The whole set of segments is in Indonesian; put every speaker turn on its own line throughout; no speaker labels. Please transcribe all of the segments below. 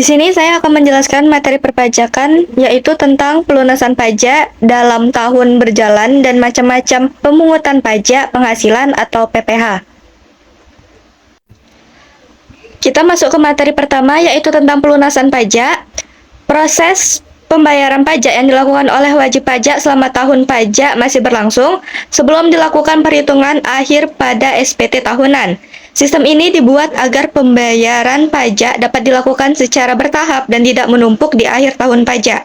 sini saya akan menjelaskan materi perpajakan, yaitu tentang pelunasan pajak dalam tahun berjalan dan macam-macam pemungutan pajak penghasilan atau PPh. Kita masuk ke materi pertama, yaitu tentang pelunasan pajak. Proses pembayaran pajak yang dilakukan oleh wajib pajak selama tahun pajak masih berlangsung sebelum dilakukan perhitungan akhir pada SPT tahunan. Sistem ini dibuat agar pembayaran pajak dapat dilakukan secara bertahap dan tidak menumpuk di akhir tahun pajak.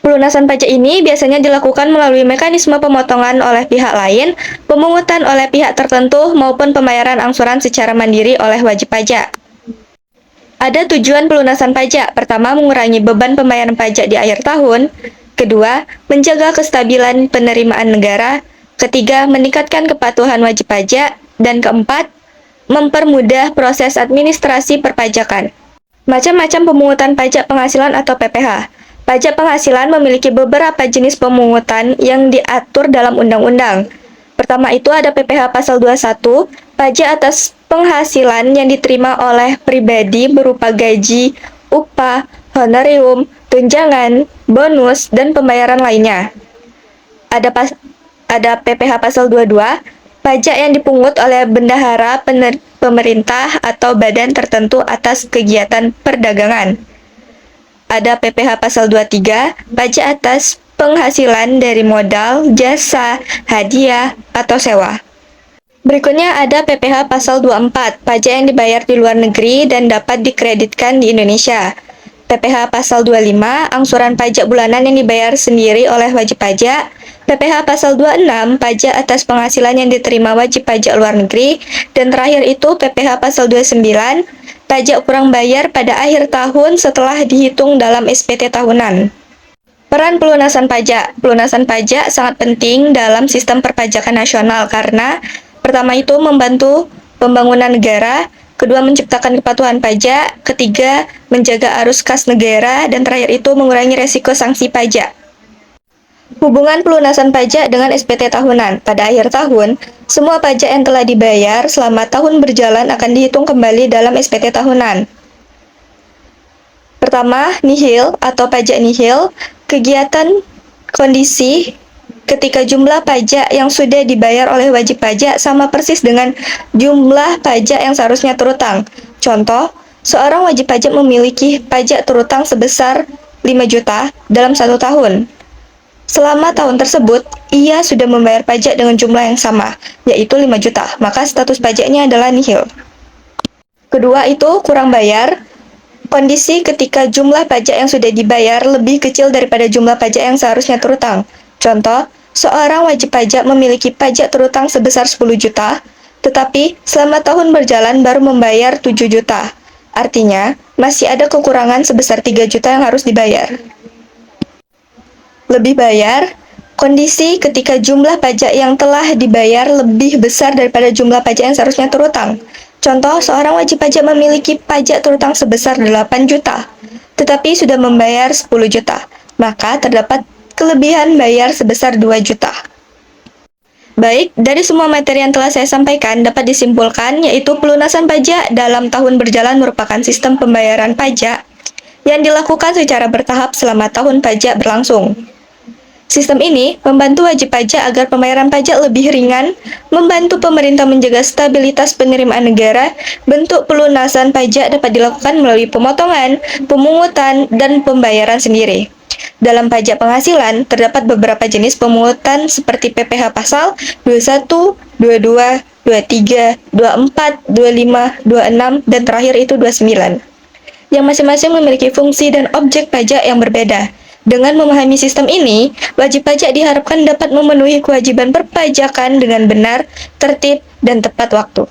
Pelunasan pajak ini biasanya dilakukan melalui mekanisme pemotongan oleh pihak lain, pemungutan oleh pihak tertentu, maupun pembayaran angsuran secara mandiri oleh wajib pajak. Ada tujuan pelunasan pajak. Pertama, mengurangi beban pembayaran pajak di akhir tahun. Kedua, menjaga kestabilan penerimaan negara. Ketiga, meningkatkan kepatuhan wajib pajak. Dan keempat, mempermudah proses administrasi perpajakan. Macam-macam pemungutan pajak penghasilan atau PPh. Pajak penghasilan memiliki beberapa jenis pemungutan yang diatur dalam undang-undang. Pertama itu ada PPh pasal 21, pajak atas penghasilan yang diterima oleh pribadi berupa gaji, upah, honorium, tunjangan, bonus, dan pembayaran lainnya. Ada PPh pasal 22, pajak yang dipungut oleh bendahara pemerintah atau badan tertentu atas kegiatan perdagangan. Ada PPh pasal 23, pajak atas penghasilan dari modal, jasa, hadiah, atau sewa. Berikutnya ada PPh pasal 24, pajak yang dibayar di luar negeri dan dapat dikreditkan di Indonesia. PPh pasal 25, angsuran pajak bulanan yang dibayar sendiri oleh wajib pajak. PPh pasal 26, pajak atas penghasilan yang diterima wajib pajak luar negeri. Dan terakhir itu PPh pasal 29, pajak kurang bayar pada akhir tahun setelah dihitung dalam SPT tahunan. Peran pelunasan pajak. Pelunasan pajak sangat penting dalam sistem perpajakan nasional karena pertama itu membantu pembangunan negara, kedua menciptakan kepatuhan pajak, ketiga menjaga arus kas negara, dan terakhir itu mengurangi resiko sanksi pajak. Hubungan pelunasan pajak dengan SPT tahunan. Pada akhir tahun, semua pajak yang telah dibayar selama tahun berjalan akan dihitung kembali dalam SPT tahunan. Pertama, nihil atau pajak nihil, kegiatan kondisi ketika jumlah pajak yang sudah dibayar oleh wajib pajak sama persis dengan jumlah pajak yang seharusnya terutang. Contoh, seorang wajib pajak memiliki pajak terutang sebesar 5 juta dalam 1 tahun. Selama tahun tersebut, ia sudah membayar pajak dengan jumlah yang sama, yaitu 5 juta, maka status pajaknya adalah nihil. Kedua itu kurang bayar, kondisi ketika jumlah pajak yang sudah dibayar lebih kecil daripada jumlah pajak yang seharusnya terutang. Contoh, seorang wajib pajak memiliki pajak terutang sebesar 10 juta, tetapi selama tahun berjalan baru membayar 7 juta. Artinya, masih ada kekurangan sebesar 3 juta yang harus dibayar. Lebih bayar, kondisi ketika jumlah pajak yang telah dibayar lebih besar daripada jumlah pajak yang seharusnya terutang. Contoh, seorang wajib pajak memiliki pajak terutang sebesar 8 juta, tetapi sudah membayar 10 juta, maka terdapat kelebihan bayar sebesar 2 juta. Baik, dari semua materi yang telah saya sampaikan dapat disimpulkan yaitu pelunasan pajak dalam tahun berjalan merupakan sistem pembayaran pajak yang dilakukan secara bertahap selama tahun pajak berlangsung. Sistem ini membantu wajib pajak agar pembayaran pajak lebih ringan, membantu pemerintah menjaga stabilitas penerimaan negara. Bentuk pelunasan pajak dapat dilakukan melalui pemotongan, pemungutan, dan pembayaran sendiri. Dalam pajak penghasilan, terdapat beberapa jenis pemungutan seperti PPh pasal 21, 22, 23, 24, 25, 26, dan terakhir itu 29, yang masing-masing memiliki fungsi dan objek pajak yang berbeda. Dengan memahami sistem ini, wajib pajak diharapkan dapat memenuhi kewajiban perpajakan dengan benar, tertib, dan tepat waktu.